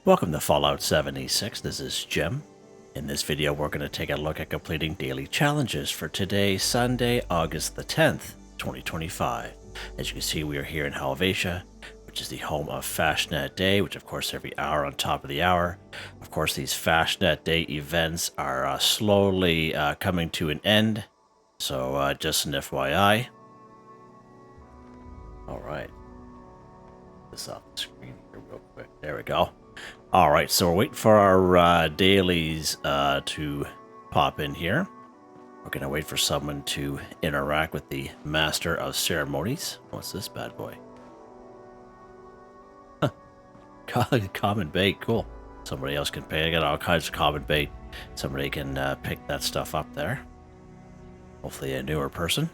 Welcome to Fallout 76, this is Jim. In this video we're going to take a look at completing daily challenges for today, Sunday, August the 10th, 2025. As you can see, we are here in Helvetia, which is the home of Fasnacht Day, which of course every hour on top of the hour. Of course these Fasnacht Day events are slowly coming to an end, so just an FYI. Alright, this off the screen here real quick, there we go. Alright, so we're waiting for our dailies to pop in here. We're going to wait for someone to interact with the Master of Ceremonies. What's this bad boy? Common bait, cool. Somebody else can pay. I got all kinds of common bait. Somebody can pick that stuff up there. Hopefully a newer person.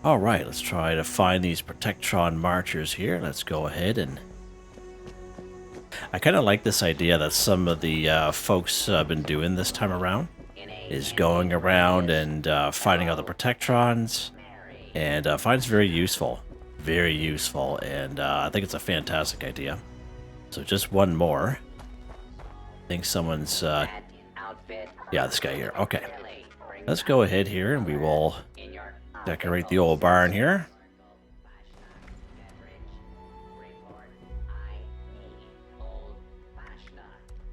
Alright, let's try to find these Protectron marchers here. Let's go ahead and... I kind of like this idea that some of the folks have been doing this time around, is going around and finding other Protectrons, and I find it's very useful, and I think it's a fantastic idea. So just one more. I think someone's, yeah, this guy here. Okay, let's go ahead here and we will decorate the old barn here.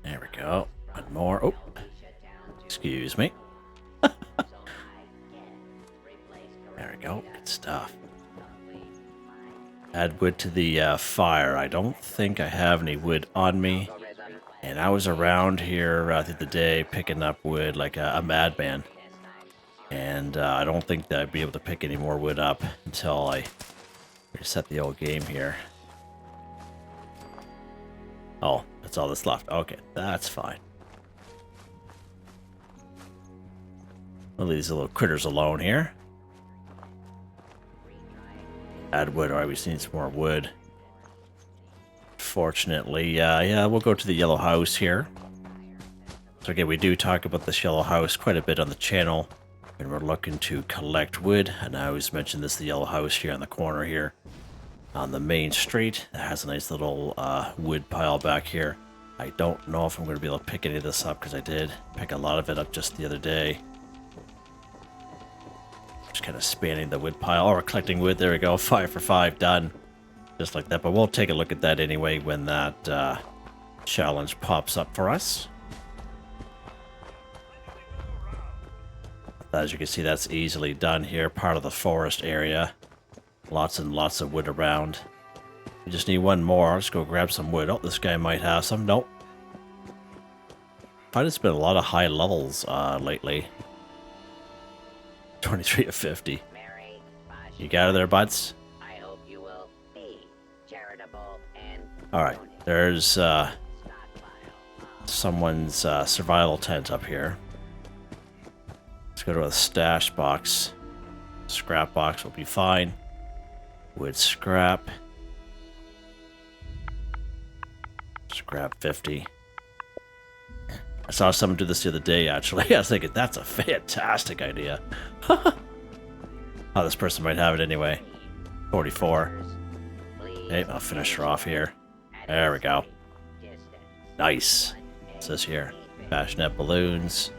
There we go. One more. Oh, excuse me. There we go. Good stuff. Add wood to the fire. I don't think I have any wood on me. And I was around here the other day picking up wood like a madman. And I don't think that I'd be able to pick any more wood up until I reset the old game here. Oh, that's all that's left. Okay, that's fine. We'll leave these little critters alone here. Add wood. Alright, we just need some more wood. Fortunately, yeah, we'll go to the yellow house here. So again, we do talk about this yellow house quite a bit on the channel when we're looking to collect wood. And I always mention this, the yellow house here on the corner here. On the main street, it has a nice little wood pile back here. I don't know if I'm going to be able to pick any of this up because I did pick a lot of it up just the other day. Just kind of spanning the wood pile. Oh, we're collecting wood. There we go. 5 for 5 done. Just like that. But we'll take a look at that anyway when that challenge pops up for us. As you can see, that's easily done here. Part of the forest area. Lots and lots of wood around. We just need one more. Let's go grab some wood. Oh, this guy might have some. Nope. I find it's been a lot of high levels lately. 23 of 50. You got it there, buds? Alright, there's someone's survival tent up here. Let's go to a stash box. Scrap box will be fine. Wood scrap. Scrap 50. I saw someone do this the other day, actually. I was thinking, that's a fantastic idea. Oh, this person might have it anyway. 44. Hey, I'll finish her off here. There we go. Nice. What's this here? Fasnacht balloons.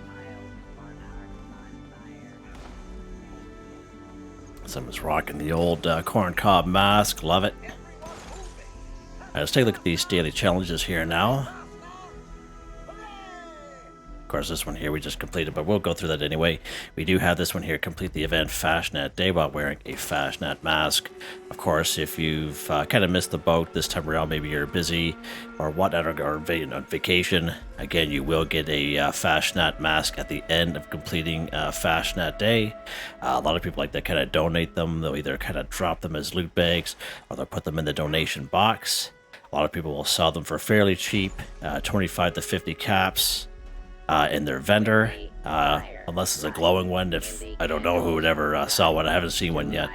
Someone's rocking the old corncob mask. Love it. Alright, let's take a look at these daily challenges here now. Of course, this one here we just completed, but we'll go through that anyway. We do have this one here, complete the event Fasnacht Day while wearing a Fasnacht mask. Of course, if you've kind of missed the boat this time around, maybe you're busy or whatnot, or on vacation, again, you will get a Fasnacht mask at the end of completing Fasnacht Day. A lot of people like to kind of donate them. They'll either kind of drop them as loot bags or they'll put them in the donation box. A lot of people will sell them for fairly cheap, 25 to 50 caps. In their vendor, unless it's a glowing one. If I don't know who would ever sell one, I haven't seen one yet.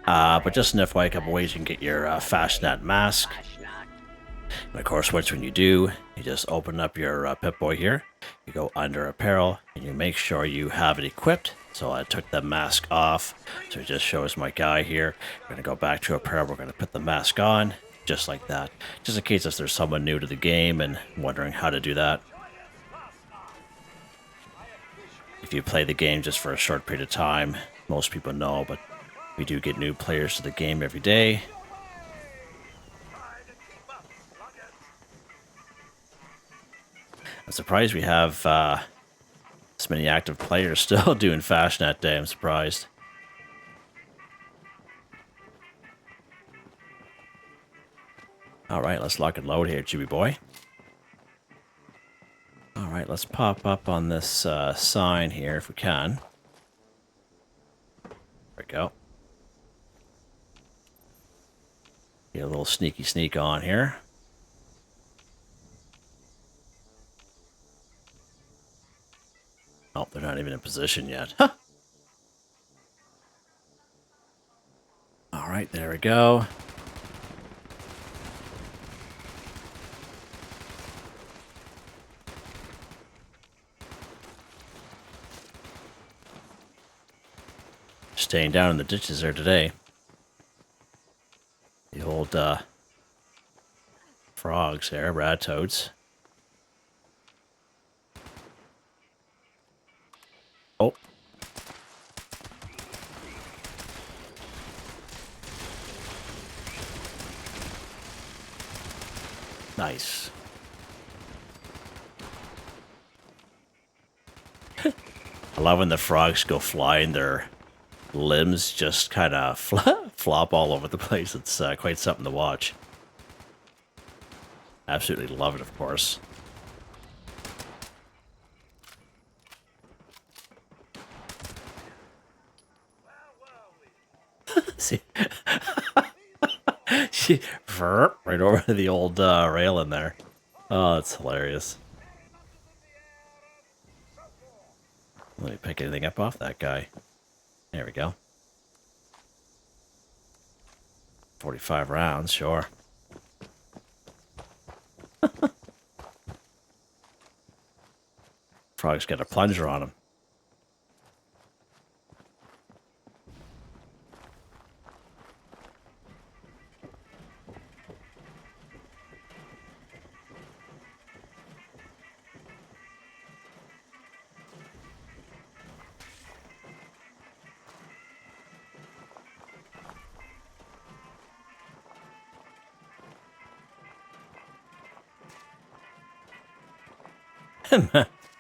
But just an FYI, a couple ways you can get your Fasnacht mask. And of course, when you do, you just open up your Pip-Boy here. You go under apparel, and you make sure you have it equipped. So I took the mask off, so it just shows my guy here. We're going to go back to apparel. We're going to put the mask on. just like that. Just in case if there's someone new to the game and wondering how to do that. If you play the game just for a short period of time, most people know, but we do get new players to the game every day. I'm surprised we have this many active players still doing Fasnacht Day. I'm surprised. Alright, let's lock and load here, Chibi boy. Alright, let's pop up on this sign here if we can. There we go. Get a little sneaky sneak on here. Oh, they're not even in position yet. Huh. Alright, there we go. Staying down in the ditches there today. The old frogs there, rat toads. Oh. Nice. I love when the frogs go flying, their limbs just kind of flop all over the place. It's quite something to watch. Absolutely love it, of course. See? She right over the old rail in there. Oh, that's hilarious. Let me pick anything up off that guy. There we go. 45 rounds, sure. Frog's got a plunger on him.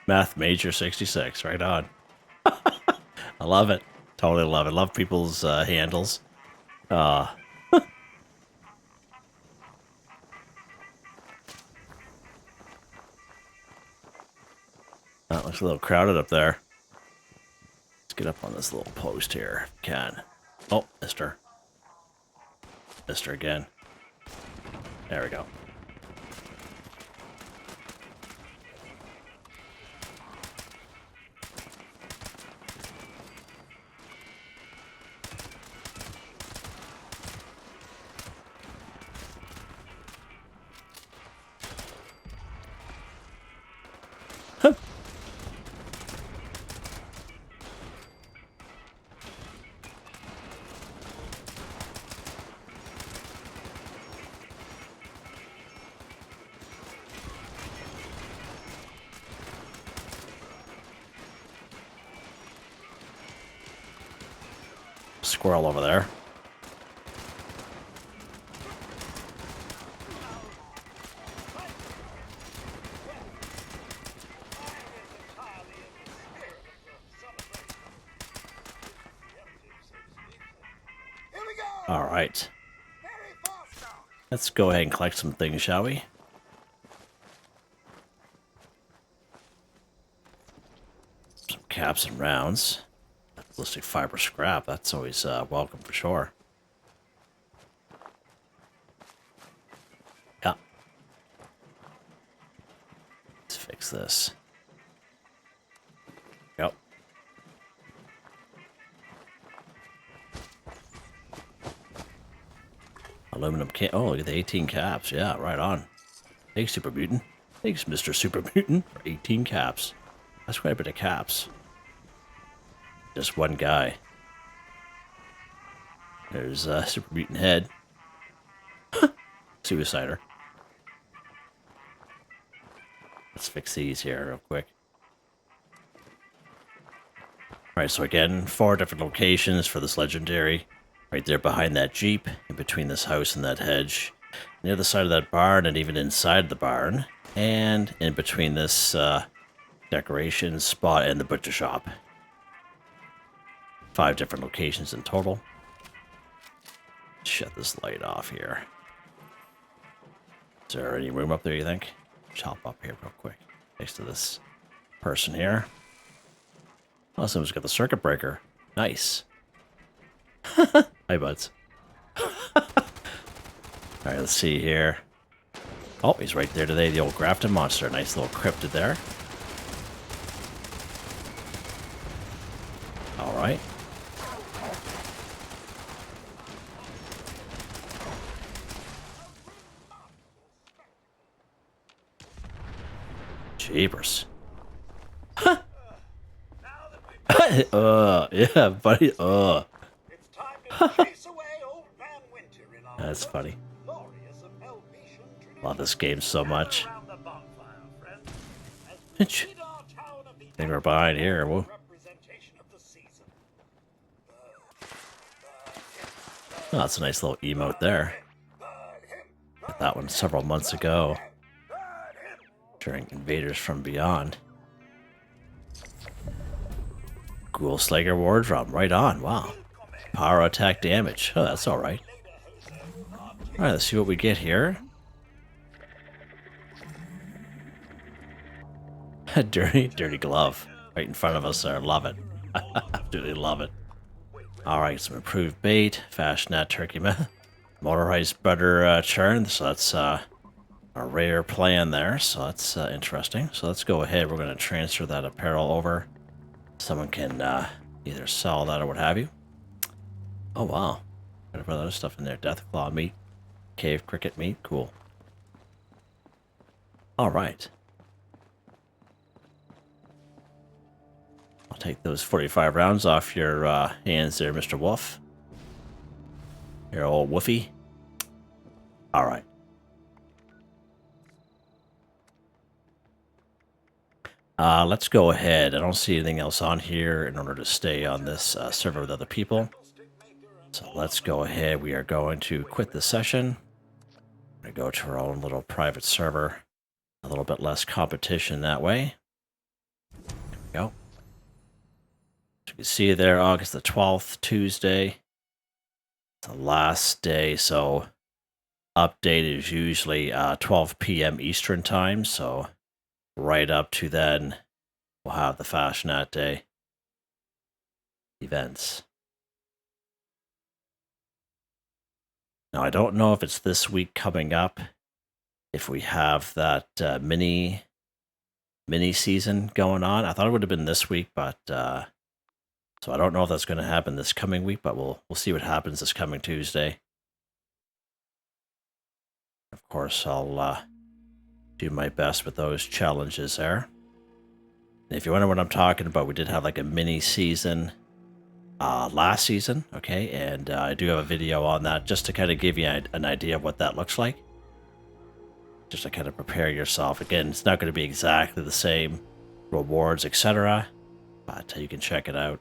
Math major 66, right on. I love it. Totally love it. Love people's handles. That looks a little crowded up there. Let's get up on this little post here if we can. Oh, mister. Mister again. There we go. Squirrel over there. All right. Let's go ahead and collect some things, shall we? Some caps and rounds. Ballistic fiber scrap, that's always welcome for sure. Yeah. Let's fix this. Yep. Aluminum can. Oh, look at the 18 caps. Yeah, right on. Thanks, Super Mutant. Thanks, Mr. Super Mutant, for 18 caps. That's quite a bit of caps. Just one guy. There's Super Mutant Head. Suicider. Let's fix these here real quick. Alright, so again, 4 different locations for this legendary. Right there behind that Jeep, in between this house and that hedge. Near the side of that barn, and even inside the barn. And in between this decoration spot and the butcher shop. 5 different locations in total. Shut this light off here. Is there any room up there, you think? Chop up here real quick. Next to this person here. Oh, someone's got the circuit breaker. Nice. Hi, buds. Alright, let's see here. Oh, he's right there today, the old Grafton monster. Nice little cryptid there. Alright. Jeepers. Yeah, buddy. That's funny. Love this game so much. I think we're behind here. Whoa. Oh, that's a nice little emote there. Got that one several months ago during Invaders from Beyond. Ghoul Slayer Wardrobe, right on, wow. Power attack damage, oh that's alright. Alright, let's see what we get here. dirty glove right in front of us there, love it. Absolutely love it. Alright, some improved bait, Fasnacht turkey motorized butter churn, so that's a rare plan there, so that's interesting. So let's go ahead, we're going to transfer that apparel over. Someone can either sell that or what have you. Oh wow, got a bunch of other stuff in there. Deathclaw meat, cave cricket meat, cool. Alright. I'll take those 45 rounds off your hands there, Mr. Wolf. Your old woofy. Alright. Let's go ahead. I don't see anything else on here in order to stay on this server with other people. So let's go ahead. We are going to quit the session. We're going to go to our own little private server. A little bit less competition that way. There we go. So you can see there, August the 12th, Tuesday. It's the last day, so update is usually 12 p.m. Eastern time, so right up to then, we'll have the Fasnacht Day events. Now, I don't know if it's this week coming up, if we have that mini season going on. I thought it would have been this week, but so I don't know if that's going to happen this coming week, but we'll see what happens this coming Tuesday. Of course, I'll do my best with those challenges there. And if you wonder what I'm talking about, we did have like a mini season last season, okay? And I do have a video on that just to kind of give you an idea of what that looks like. Just to kind of prepare yourself. Again, it's not going to be exactly the same rewards, etc. But you can check it out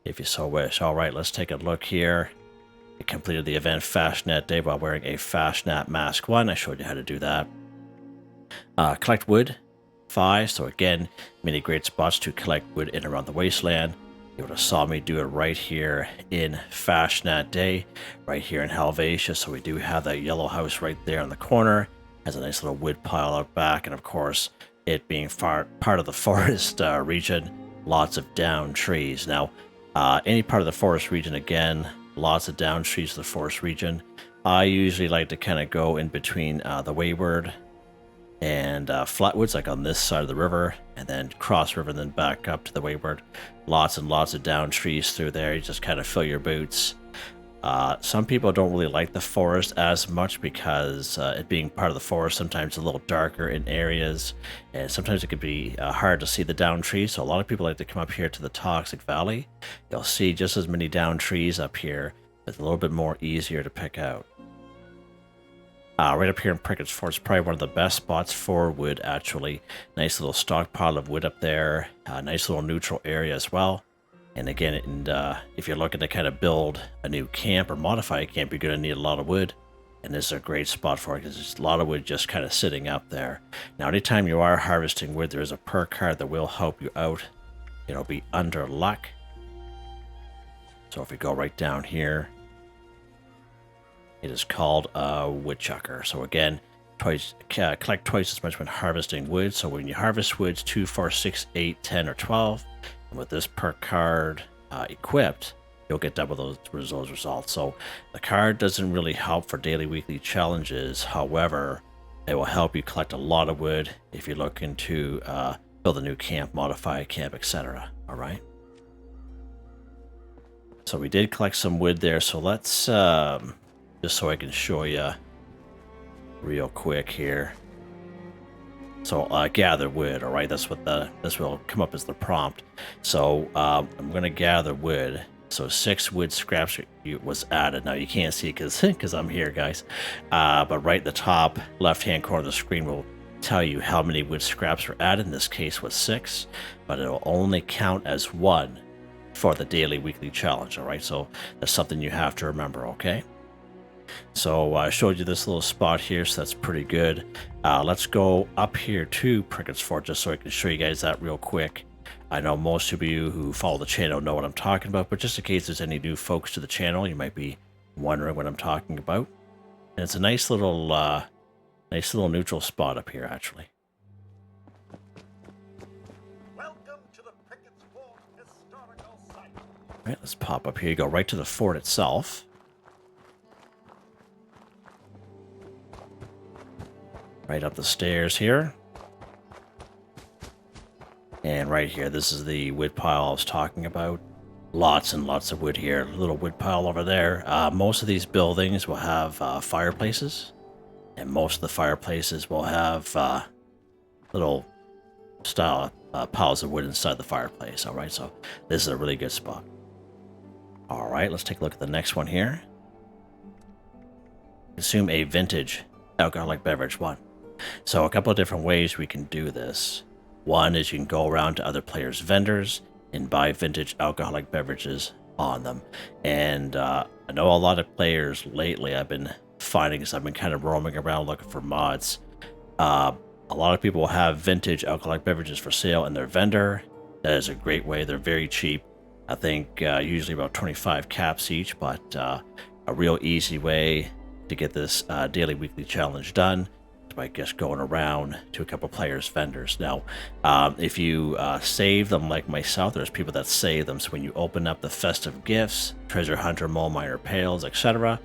if you so wish. Alright, let's take a look here. I completed the event Fasnacht Day while wearing a Fasnacht Mask 1. I showed you how to do that. Collect wood, 5. So again, many great spots to collect wood in around the wasteland. You would have saw me do it right here in Fasnacht Day, right here in Helvetia. So we do have that yellow house right there in the corner. Has a nice little wood pile out back, and of course, it being part of the forest region, lots of downed trees. Now, any part of the forest region, again, lots of downed trees of the forest region. I usually like to kind of go in between the Wayward and Flatwoods, like on this side of the river, and then cross river, and then back up to the Wayward. Lots and lots of down trees through there. You just kind of fill your boots. Some people don't really like the forest as much because it being part of the forest, sometimes a little darker in areas, and sometimes it could be hard to see the down trees. So a lot of people like to come up here to the Toxic Valley. You'll see just as many down trees up here, but a little bit more easier to pick out. Right up here in Picquerist Fort is probably one of the best spots for wood, actually. Nice little stockpile of wood up there. Nice little neutral area as well. And again, if you're looking to kind of build a new camp or modify a camp, you're going to need a lot of wood. And this is a great spot for it because there's a lot of wood just kind of sitting up there. Now, anytime you are harvesting wood, there is a perk card that will help you out. It'll be under luck. So if we go right down here, it is called a woodchucker. So again, collect twice as much when harvesting wood. So when you harvest woods 2, 4, 6, 8, 10, or 12, and with this perk card equipped, you'll get double those results. So the card doesn't really help for daily, weekly challenges. However, it will help you collect a lot of wood if you're looking to build a new camp, modify a camp, etc. All right. So we did collect some wood there. So let's just so I can show you real quick here. So gather wood. All right, that's what this will come up as the prompt. So I'm going to gather wood. So 6 wood scraps was added. Now you can't see because I'm here, guys. But right at the top left-hand corner of the screen will tell you how many wood scraps were added. In this case was 6, but it'll only count as 1 for the daily, weekly challenge. All right, so that's something you have to remember. Okay. So I showed you this little spot here, so that's pretty good. Let's go up here to Picquerist Fort just so I can show you guys that real quick. I know most of you who follow the channel know what I'm talking about, but just in case there's any new folks to the channel, you might be wondering what I'm talking about. And it's a nice little neutral spot up here, actually. Welcome to the Picquerist Fort historical site. All right, let's pop up here. You go right to the fort itself. Right up the stairs here. And right here, this is the wood pile I was talking about. Lots and lots of wood here. A little wood pile over there. Most of these buildings will have fireplaces. And most of the fireplaces will have little style piles of wood inside the fireplace. All right, so this is a really good spot. All right, let's take a look at the next one here. Consume a vintage alcoholic beverage 1. So a couple of different ways we can do this. One is you can go around to other players' vendors and buy vintage alcoholic beverages on them. And I know a lot of players lately I've been finding, as I've been kind of roaming around looking for mods, a lot of people have vintage alcoholic beverages for sale in their vendor. That is a great way. They're very cheap. I think usually about 25 caps each, but a real easy way to get this daily, weekly challenge done by just going around to a couple players' vendors. Now, if you save them like myself, there's people that save them. So when you open up the festive gifts, treasure hunter, mole miner pails, etc.,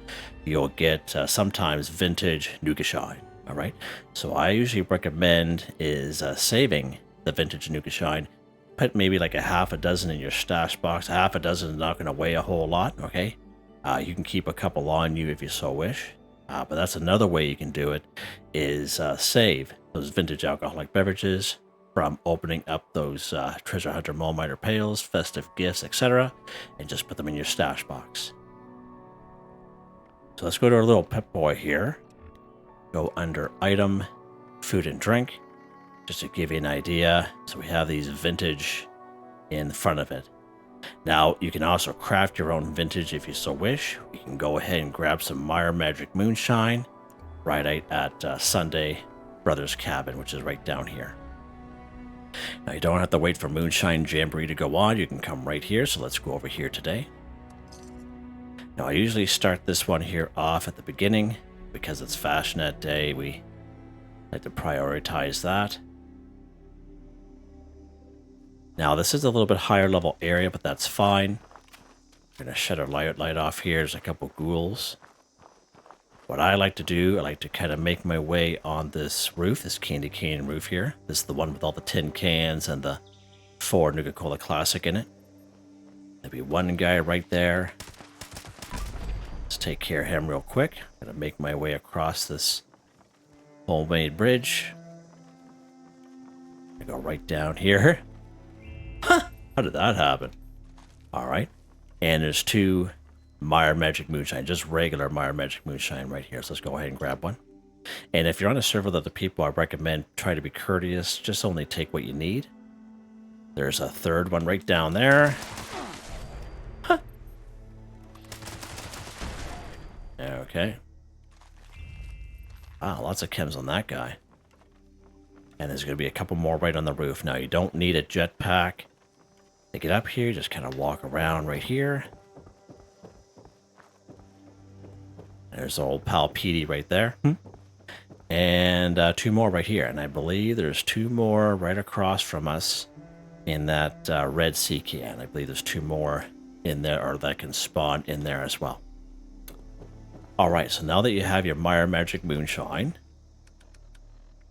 you'll get sometimes vintage Nuka Shine. All right. So I usually recommend is saving the vintage Nuka Shine. Put maybe like a half a dozen in your stash box. Half a dozen is not going to weigh a whole lot. Okay. You can keep a couple on you if you so wish. But that's another way you can do it, is save those vintage alcoholic beverages from opening up those treasure hunter, mole miner pails, festive gifts, etc., and just put them in your stash box. So let's go to our little pet boy here. Go under item, food and drink, just to give you an idea. So we have these vintage in the front of it. Now, you can also craft your own vintage if you so wish. You can go ahead and grab some Meyer Magic Moonshine right at Sunday Brothers Cabin, which is right down here. Now, you don't have to wait for Moonshine Jamboree to go on. You can come right here, so let's go over here today. Now, I usually start this one here off at the beginning because it's Fasnacht Day. We like to prioritize that. Now, this is a little bit higher level area, but that's fine. I'm going to shut our light off here. There's a couple ghouls. What I like to do, I like to kind of make my way on this roof, this candy cane roof here. This is the one with all the tin cans and the 4 Nuka-Cola Classic in it. There'll be one guy right there. Let's take care of him real quick. I'm going to make my way across this homemade bridge. I go right down here. Huh, how did that happen? All right. And there's 2 Meyer Magic Moonshine, just regular Meyer Magic Moonshine right here. So let's go ahead and grab one. And if you're on a server that the people, I recommend try to be courteous. Just only take what you need. There's a third one right down there. Huh. Okay. Wow, lots of chems on that guy. And there's going to be a couple more right on the roof. Now, you don't need a jetpack to get up here. Just kind of walk around right here. There's old pal Petey right there. And 2 more right here. And I believe there's 2 more right across from us in that red sea can. I believe there's 2 more in there, or that can spawn in there as well. All right, so now that you have your Mire Magic Moonshine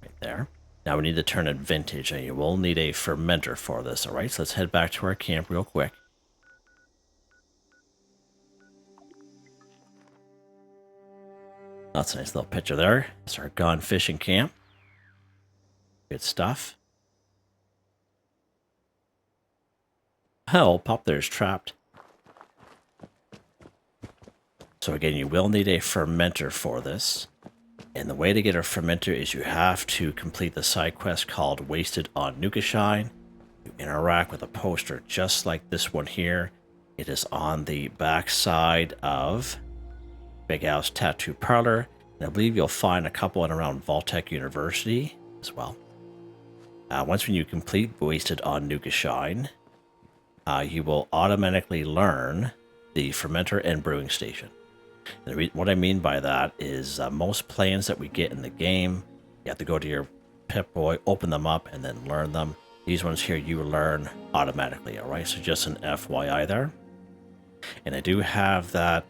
right there, now we need to turn it vintage, and you will need a fermenter for this. All right, so let's head back to our camp real quick. That's a nice little picture there. It's our gone fishing camp. Good stuff. Hell, Pop there's trapped. So again, you will need a fermenter for this. And the way to get a fermenter is you have to complete the side quest called Wasted on Nukashine. You interact with a poster just like this one here. It is on the back side of Big Al's Tattoo Parlor, and I believe you'll find a couple in around Vaultec University as well. Once when you complete Wasted on Nukashine, you will automatically learn the fermenter and brewing station. And what I mean by that is most plans that we get in the game, you have to go to your Pip-Boy, open them up, and then learn them. These ones here you learn automatically, alright? So just an FYI there. And I do have that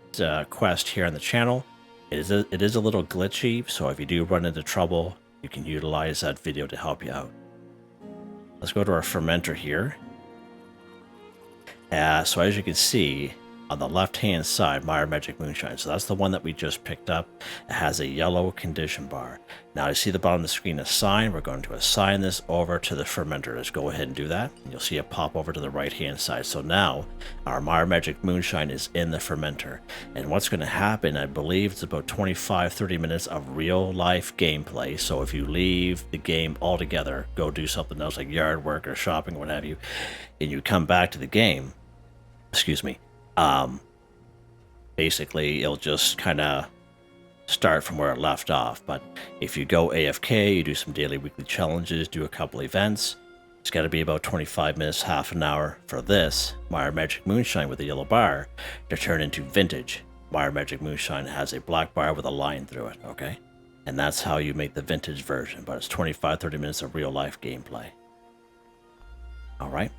quest here on the channel. It is a little glitchy, so if you do run into trouble, you can utilize that video to help you out. Let's go to our fermenter here. So as you can see, on the left-hand side, Mire Magic Moonshine. So that's the one that we just picked up. It has a yellow condition bar. Now you see the bottom of the screen assign. We're going to assign this over to the fermenter. Let's go ahead and do that. And you'll see it pop over to the right-hand side. So now our Mire Magic Moonshine is in the fermenter. And what's going to happen, I believe it's about 25-30 minutes of real-life gameplay. So if you leave the game altogether, go do something else like yard work or shopping, what have you, and you come back to the game, excuse me, basically it'll just kind of start from where it left off. But if you go AFK, you do some daily weekly challenges, do a couple events, it's got to be about 25 minutes, half an hour for this Mire Magic Moonshine with the yellow bar to turn into vintage Mire Magic Moonshine. Has a black bar with a line through it, okay? And that's how you make the vintage version, but it's 25-30 minutes of real life gameplay. Alright,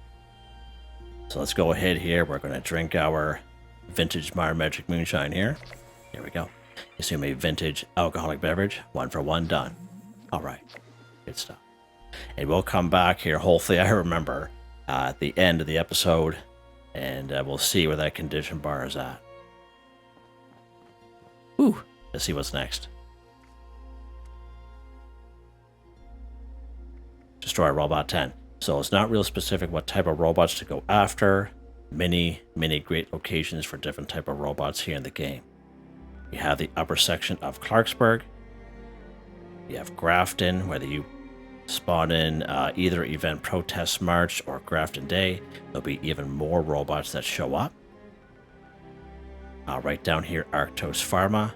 so let's go ahead here. We're going to drink our vintage Mire Magic Moonshine here. Here we go. Assume a vintage alcoholic beverage. 1 for 1 done. Alright, good stuff. And we'll come back here, hopefully I remember, at the end of the episode, and we'll see where that condition bar is at. Whew, let's see what's next. Destroy Robot 10. So it's not real specific what type of robots to go after. Many great locations for different type of robots here in the game. You have the upper section of Clarksburg. You have Grafton, whether you spawn in either Event Protest March or Grafton Day, there'll be even more robots that show up. Right down here, Arctos Pharma.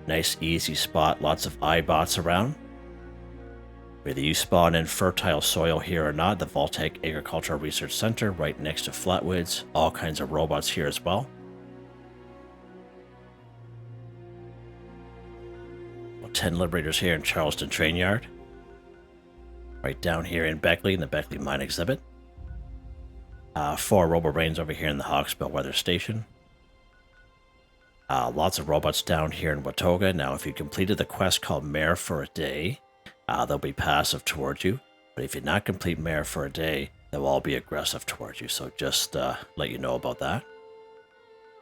Nice easy spot, lots of iBots around. Whether you spawn in fertile soil here or not, the Vaultec Agricultural Research Center right next to Flatwoods. All kinds of robots here as well. 10 Liberators here in Charleston Train Yard. Right down here in Beckley, in the Beckley Mine Exhibit. 4 Robo-Brains over here in the Hawksbill Weather Station. Lots of robots down here in Watoga. Now, if you completed the quest called Mayor for a Day, they'll be passive towards you. But if you not complete Mayor for a Day, they'll all be aggressive towards you. So just let you know about that.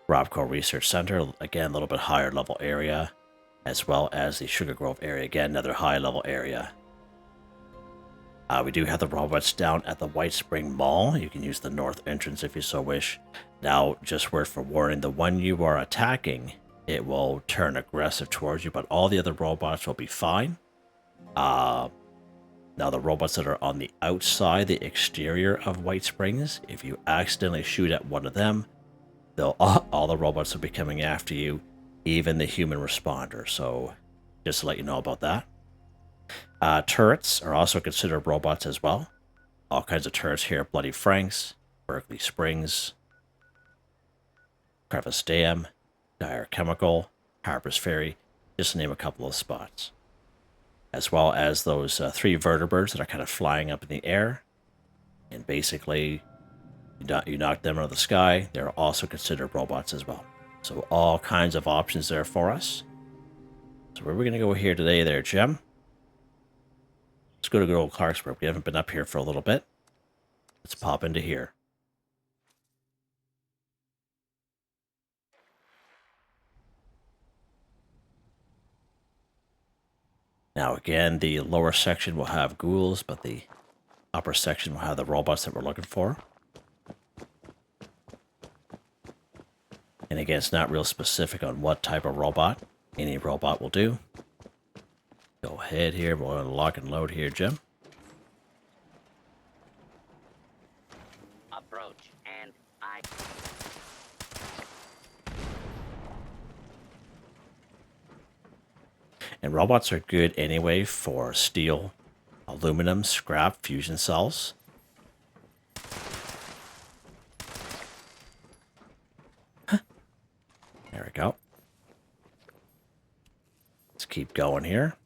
Robco Research Center, again, a little bit higher level area, as well as the Sugar Grove area, again, another high level area. We do have the robots down at the White Spring Mall. You can use the north entrance if you so wish. Now, just word for warning, the one you are attacking it will turn aggressive towards you, but all the other robots will be fine. Now the robots that are on the outside, the exterior of White Springs, if you accidentally shoot at one of them, all the robots will be coming after you, even the human responder. So just to let you know about that. Turrets are also considered robots as well. All kinds of turrets here: Bloody Franks, Berkeley Springs, Crevice Dam, Dire Chemical, Harper's Ferry, just to name a couple of spots. As well as those 3 vertebrates that are kind of flying up in the air. And basically, you knock them out of the sky, they're also considered robots as well. So all kinds of options there for us. So where are we going to go here today there, Jim? Let's go to good old Clarksburg. We haven't been up here for a little bit. Let's pop into here. Now again, the lower section will have ghouls, but the upper section will have the robots that we're looking for. And again, it's not real specific on what type of robot. Any robot will do. Go ahead here. We're going to lock and load here, Jim. Approach and I. And robots are good anyway for steel, aluminum, scrap, fusion cells. There we go. Let's keep going here.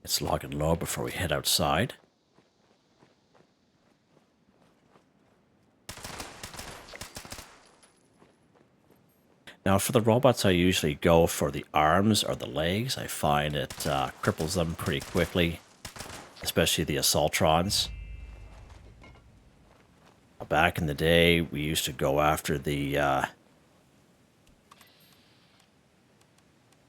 Let's lock and load before we head outside. Now for the robots, I usually go for the arms or the legs. I find it cripples them pretty quickly, especially the Assaultrons. Back in the day, we used to go after the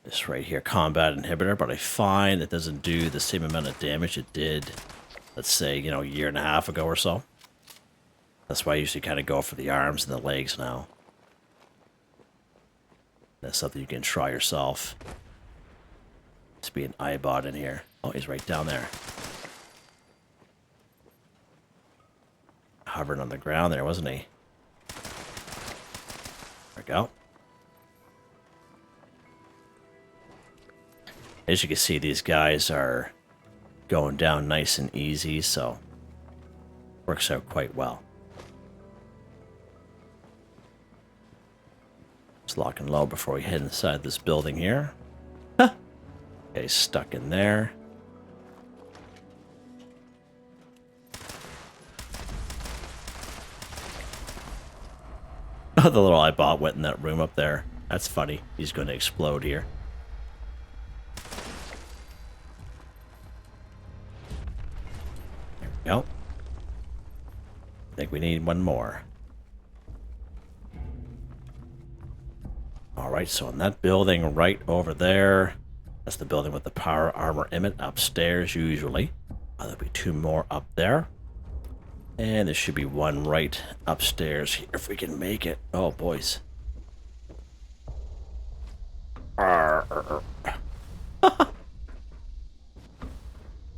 this right here, combat inhibitor, but I find it doesn't do the same amount of damage it did, let's say, you know, a year and a half ago or so. That's why I usually kind of go for the arms and the legs now. That's something you can try yourself. Let's be an iBot in here. Oh, he's right down there. Hovering on the ground there, wasn't he? There we go. As you can see, these guys are going down nice and easy, so works out quite well. Let's lock and load before we head inside this building here. Huh. Okay, stuck in there. Oh, the little iBot went in that room up there. That's funny. He's going to explode here. There we go. I think we need one more. Alright, so in that building right over there, that's the building with the power armor emit upstairs usually. There'll be 2 more up there. And there should be 1 right upstairs here if we can make it. Oh, boys.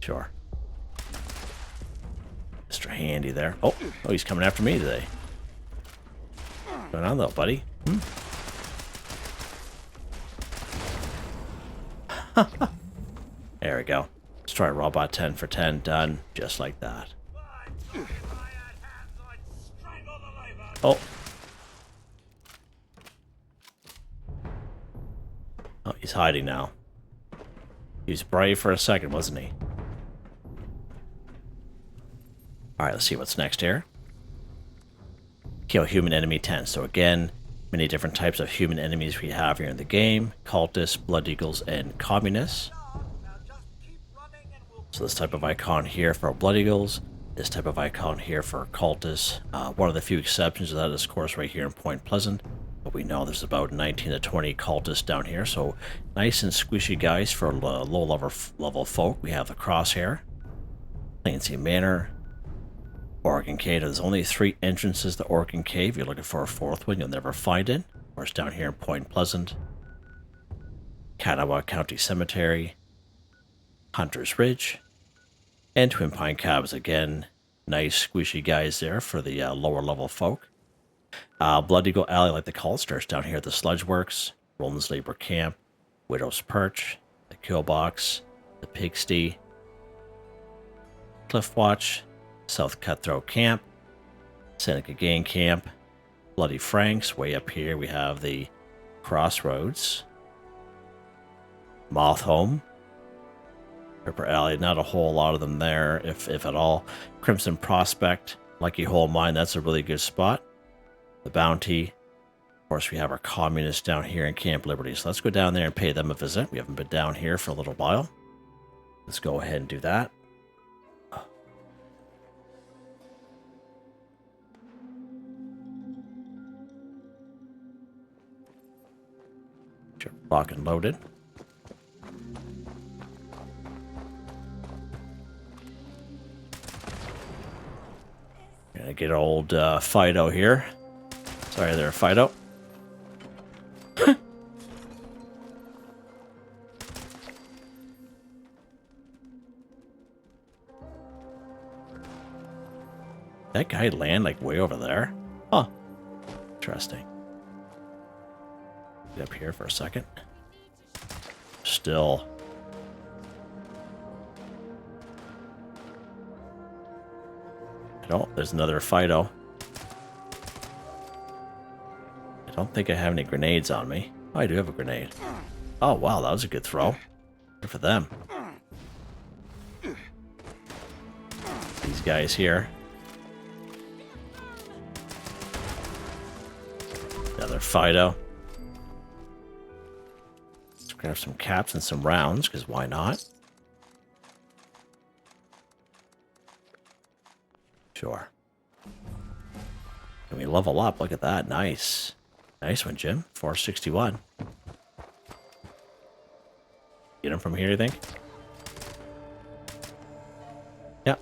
Sure. Mr. Handy there. Oh, he's coming after me today. What's going on, though, buddy? There we go. Let's try Robot 10 for 10. Done. Just like that. Oh. Oh, he's hiding now. He was brave for a second, wasn't he? Alright, let's see what's next here. Kill human enemy 10. So again, many different types of human enemies we have here in the game. Cultists, Blood Eagles, and Communists. So this type of icon here for Blood Eagles. This type of icon here for Cultists. One of the few exceptions to that is, of course, right here in Point Pleasant. But we know there's about 19 to 20 Cultists down here. So nice and squishy guys for low level folk. We have the Crosshair, Clancy Manor, Oregon Cave. There's only 3 entrances to Oregon Cave. If you're looking for a 4th one, you'll never find it. Of course, down here in Point Pleasant, Kanawha County Cemetery, Hunter's Ridge, and Twin Pine Cabs. Again, nice squishy guys there for the lower level folk. Blood Eagle Alley, like the call, starts down here at the Sludge Works, Roland's Labor Camp, Widow's Perch, the Killbox, the Pigsty, Cliff Watch, South Cutthroat Camp, Seneca Gang Camp, Bloody Franks. Way up here we have the Crossroads, Moth Home, Ripper Alley. Not a whole lot of them there, if at all. Crimson Prospect, Lucky Hole Mine, that's a really good spot. The Bounty. Of course, we have our communists down here in Camp Liberty. So let's go down there and pay them a visit. We haven't been down here for a little while. Let's go ahead and do that. Lock and loaded. Gonna get old Fido here. Sorry there, Fido. That guy land like way over there? Huh. Interesting. Get up here for a second. Still. Oh, there's another Fido. I don't think I have any grenades on me. Oh, I do have a grenade. Oh, wow, that was a good throw. Good for them. These guys here. Another Fido. Let's grab some caps and some rounds, because why not? Sure. Can we level up? Look at that. Nice. Nice one, Jim. 461. Get him from here, you think? Yep.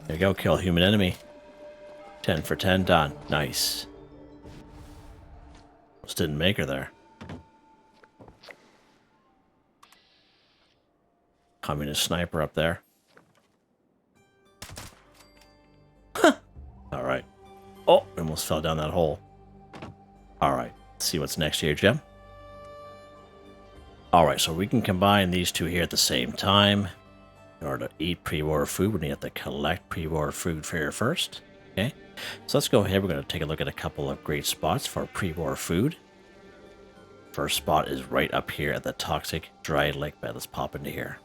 There you go. Kill human enemy. 10 for 10. Done. Nice. Almost didn't make her there. Communist sniper up there. Alright. Oh, almost fell down that hole. Alright. Let's see what's next here, Jim. Alright, so we can combine these two here at the same time. In order to eat pre-war food, we have to collect pre-war food here first. Okay. So let's go ahead. We're going to take a look at a couple of great spots for pre-war food. First spot is right up here at the toxic dry lake bed. Let's pop into here.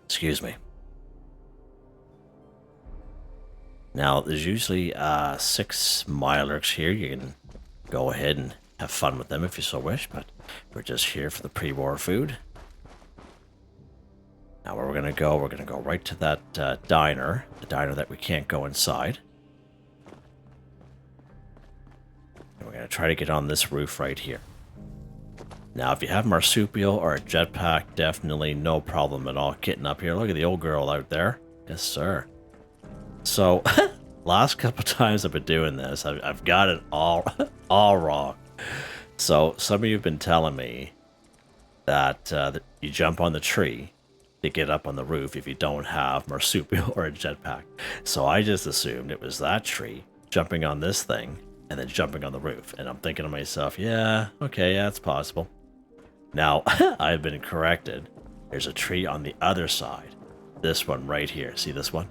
Excuse me. Now, there's usually 6 Mirelurks here. You can go ahead and have fun with them if you so wish, but we're just here for the pre-war food. Now, where we're going to go right to that diner, the diner that we can't go inside. And we're going to try to get on this roof right here. Now, if you have marsupial or a jetpack, definitely no problem at all getting up here. Look at the old girl out there. Yes, sir. So, last couple times I've been doing this, I've got it all wrong. So, some of you have been telling me that you jump on the tree to get up on the roof if you don't have marsupial or a jetpack. So, I just assumed it was that tree jumping on this thing and then jumping on the roof. And I'm thinking to myself, yeah, okay, yeah, it's possible. Now, I've been corrected. There's a tree on the other side. This one right here. See this one?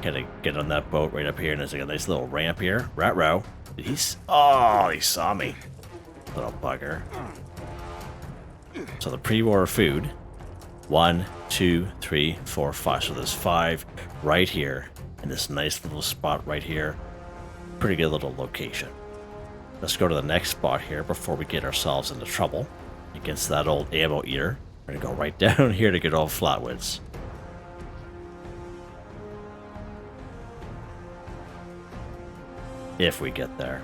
Gotta get on that boat right up here, and there's like a nice little ramp here. Rat-row. Oh, he saw me. Little bugger. So the pre-war food. 1, 2, 3, 4, 5. So there's 5 right here. In this nice little spot right here. Pretty good little location. Let's go to the next spot here before we get ourselves into trouble. Against that old ammo eater. We're gonna go right down here to good old Flatwoods. If we get there.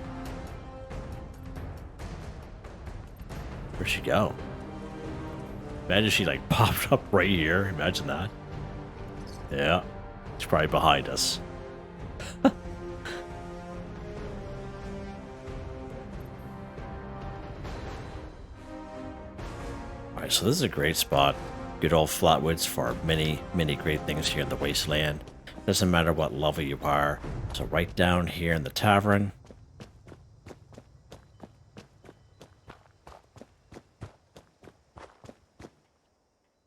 Where'd she go? Imagine she like popped up right here. Imagine that. Yeah. She's probably behind us. Alright, so this is a great spot. Good old flatwoods for many, many great things here in the wasteland. Doesn't matter what level you are. So right down here in the tavern.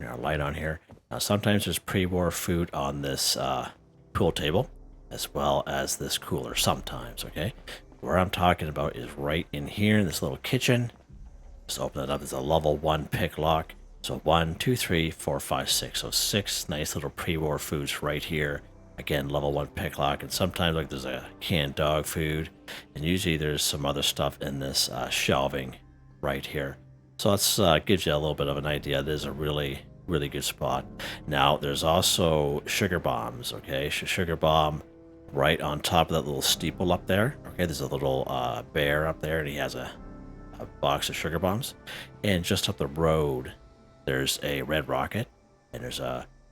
Our light on here. Now sometimes there's pre-war food on this pool table, as well as this cooler sometimes, okay? Where I'm talking about is right in here in this little kitchen. Just open it up. There's a level 1 pick lock. So 1, 2, 3, 4, 5, 6. So 6 nice little pre-war foods right here. Again, level 1 pick lock. And sometimes like there's a canned dog food. And usually there's some other stuff in this shelving right here. So that gives you a little bit of an idea. It is a really good spot. Now there's also sugar bombs, okay? Sugar bomb right on top of that little steeple up there. Okay, there's a little bear up there, and he has a box of sugar bombs. And just up the road, there's a red rocket, and there's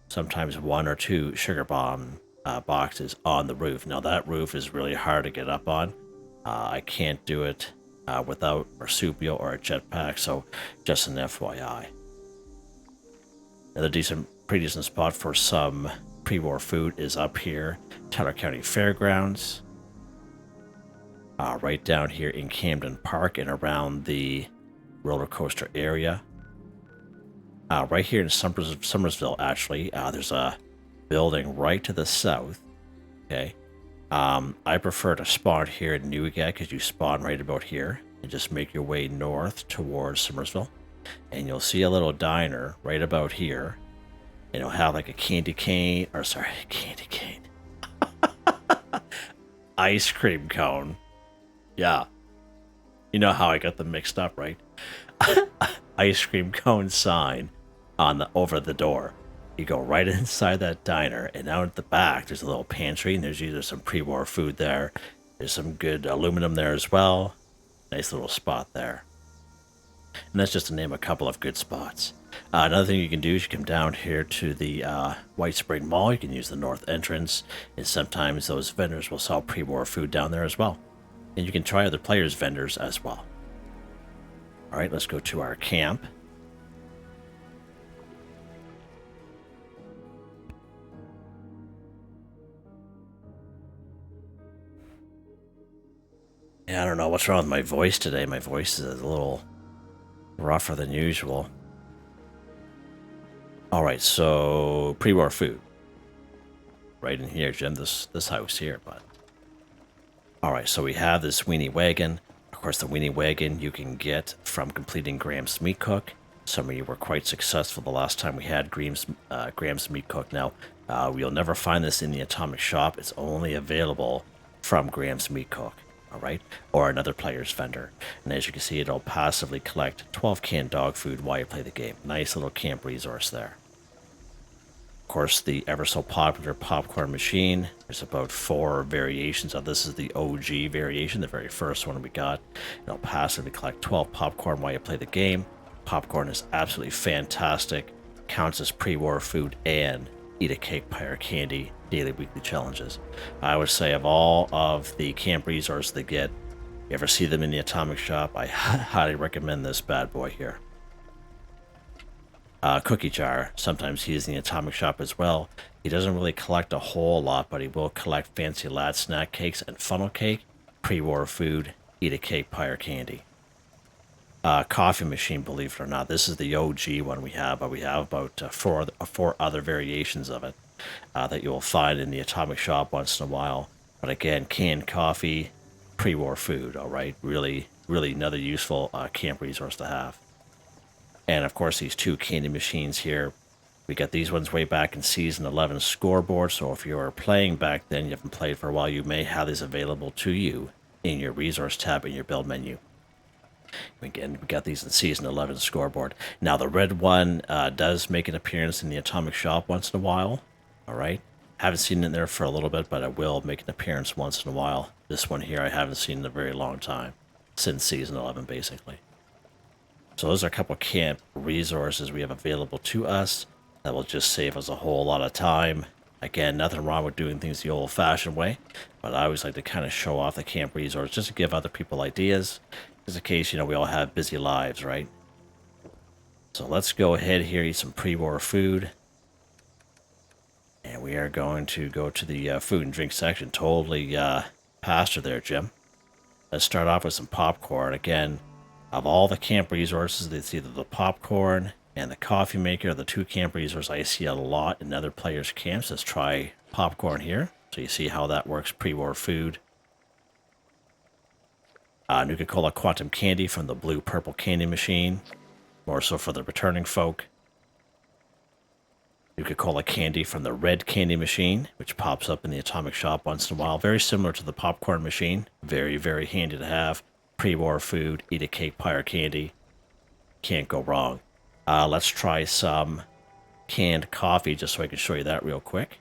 sometimes 1 or 2 sugar bomb boxes on the roof. Now that roof is really hard to get up on. I can't do it without a marsupio or a jetpack, so just an FYI. Another pretty decent spot for some pre-war food is up here, Teller County Fairgrounds. Right down here in Camden Park and around the roller coaster area. Right here in Summersville, actually, there's a building right to the south. Okay, I prefer to spawn here in Newgate because you spawn right about here and just make your way north towards Summersville. And you'll see a little diner right about here. And it'll have like a candy cane, ice cream cone. Yeah. You know how I got them mixed up, right? Ice cream cone sign over the door. You go right inside that diner, and out at the back, there's a little pantry, and there's either some pre-war food there. There's some good aluminum there as well. Nice little spot there. And that's just to name a couple of good spots. Another thing you can do is you come down here to the White Spring Mall. You can use the north entrance, and sometimes those vendors will sell pre-war food down there as well. And you can try other players' vendors as well. All right, let's go to our camp. Yeah, I don't know what's wrong with my voice today. My voice is a little rougher than usual. All right, so pre-war food. Right in here, Jim, this house here, but... All right, so we have this weenie wagon. Of course, the weenie wagon you can get from completing Graham's Meat Cook. Some of you were quite successful the last time we had Graham's Meat Cook. Now, we'll never find this in the Atomic Shop. It's only available from Graham's Meat Cook, all right? Or another player's vendor. And as you can see, it'll passively collect 12 canned dog food while you play the game. Nice little camp resource there. Of course, the ever so popular popcorn machine. There's about 4 variations of this. Is the OG variation, the very first one we got. It'll passively collect 12 popcorn while you play the game. Popcorn is absolutely fantastic. Counts as pre-war food and eat a cake, pie, or candy daily, weekly challenges. I would say of all of the camp resources they get, if you ever see them in the Atomic Shop, I highly recommend this bad boy here. Cookie jar, sometimes he's in the Atomic Shop as well. He doesn't really collect a whole lot, but he will collect fancy lad snack cakes and funnel cake, pre-war food, eat a cake, pie, or candy. Coffee machine, believe it or not. This is the OG one we have, but we have about four other variations of it that you'll find in the Atomic Shop once in a while. But again, canned coffee, pre-war food, all right? Really another useful camp resource to have. And of course, these 2 candy machines here. We got these ones way back in Season 11 scoreboard, so if you were playing back then, you haven't played for a while, you may have these available to you in your resource tab in your build menu. Again, we got these in Season 11 scoreboard. Now, the red one does make an appearance in the Atomic Shop once in a while, all right? Haven't seen it in there for a little bit, but it will make an appearance once in a while. This one here I haven't seen in a very long time, since Season 11, basically. So those are a couple camp resources we have available to us that will just save us a whole lot of time. Again, nothing wrong with doing things the old-fashioned way, but I always like to kind of show off the camp resource just to give other people ideas, just in case, we all have busy lives, right? So let's go ahead here, eat some pre-war food. And we are going to go to the food and drink section. Totally past her there, Jim. Let's start off with some popcorn. Again, of all the camp resources, it's either the popcorn and the coffee maker are the two camp resources I see a lot in other players' camps. Let's try popcorn here. So you see how that works, pre-war food. Nuka-Cola Quantum Candy from the blue-purple candy machine. More so for the returning folk. Nuka-Cola candy from the red candy machine, which pops up in the atomic shop once in a while. Very similar to the popcorn machine. Very, very handy to have. Pre-war food, eat a cake, pie, or candy. Can't go wrong. Let's try some canned coffee just so I can show you that real quick.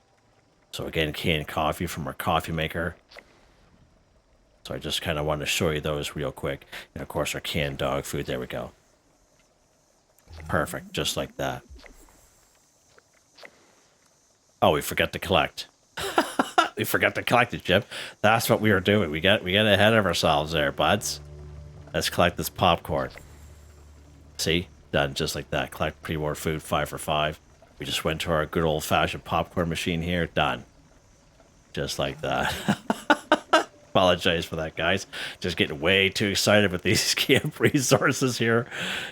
So again, canned coffee from our coffee maker. So I just kind of wanted to show you those real quick. And of course our canned dog food, there we go. Perfect, just like that. Oh, we forgot to collect. We forgot to collect it, Jim. That's what we were doing. We got ahead of ourselves there, buds. Let's collect this popcorn. See? Done just like that. Collect pre-war food, 5 for 5. We just went to our good old-fashioned popcorn machine here. Done. Just like that. Apologize for that, guys. Just getting way too excited with these camp resources here.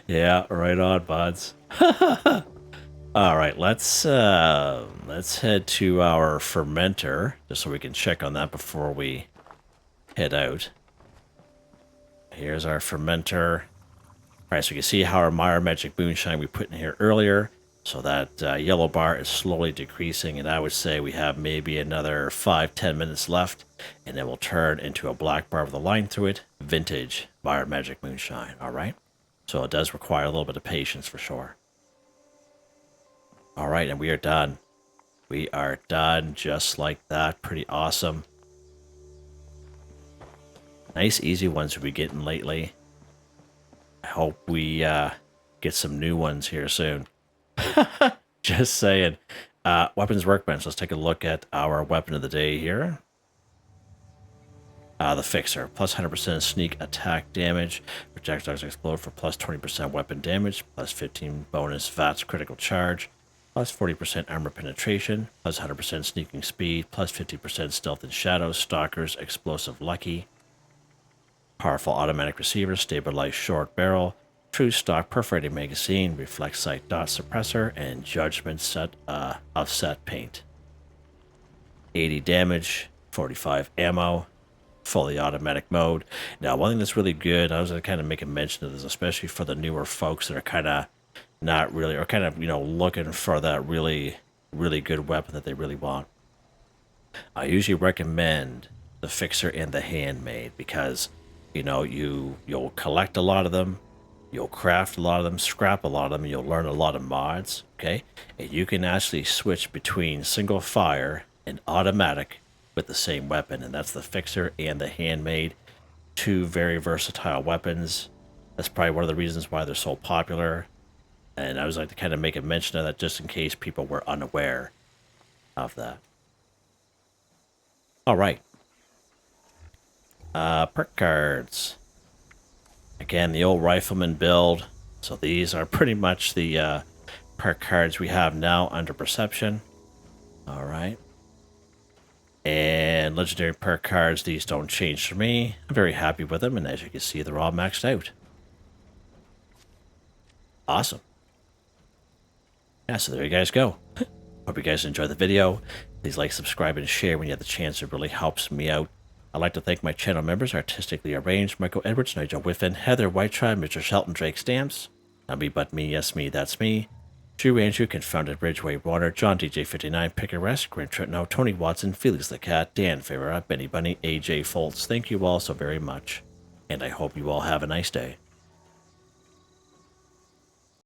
Yeah, right on, buds. All right, let's head to our fermenter just so we can check on that before we head out. Here's our fermenter. All right, so you can see how our Meyer Magic Moonshine we put in here earlier. So that yellow bar is slowly decreasing, and I would say we have maybe another 5-10 minutes left, and then we'll turn into a black bar with a line through it. Vintage Meyer Magic Moonshine, all right? So it does require a little bit of patience for sure. All right, and we are done. We are done just like that. Pretty awesome. Nice, easy ones we've been getting lately. I hope we get some new ones here soon. Just saying. Weapons Workbench. Let's take a look at our weapon of the day here. The Fixer. Plus 100% sneak attack damage. Projectiles explode for plus 20% weapon damage. Plus 15 bonus VATS critical charge. Plus 40% armor penetration. Plus 100% sneaking speed. Plus 50% stealth and shadows. Stalkers. Explosive lucky. Powerful automatic receiver. Stabilized short barrel. True stock perforating magazine, reflex sight dot suppressor, and judgment set of set paint. 80 damage, 45 ammo, fully automatic mode. Now, one thing that's really good, I was going to kind of make a mention of this, especially for the newer folks that are kind of not really, or kind of, looking for that really, really good weapon that they really want. I usually recommend the Fixer and the Handmade because, you'll collect a lot of them. You'll craft a lot of them, scrap a lot of them, and you'll learn a lot of mods, okay? And you can actually switch between single fire and automatic with the same weapon, and that's the Fixer and the Handmade. Two very versatile weapons. That's probably one of the reasons why they're so popular. And I was like to kind of make a mention of that just in case people were unaware of that. All right. Perk cards. Again, the old rifleman build. So these are pretty much the perk cards we have now under perception. All right. And legendary perk cards, these don't change for me. I'm very happy with them, and as you can see, they're all maxed out. Awesome. Yeah, so there you guys go. Hope you guys enjoyed the video. Please like, subscribe, and share when you have the chance. It really helps me out. I'd like to thank my channel members, Artistically Arranged, Michael Edwards, Nigel Wiffen, Heather, Whitetribe, Mr. Shelton, Drake Stamps, NotMeButMeYesMeThatsMe, Yes Me, That's Me, Drew Andrew, Confoundedbridge, Waywarner, John DJ59, Picquerist, Gwen Trutnau, Tony Watson, FelixTheKat, Dan Favora, Benny Bunny, AJ Foltz. Thank you all so very much, and I hope you all have a nice day.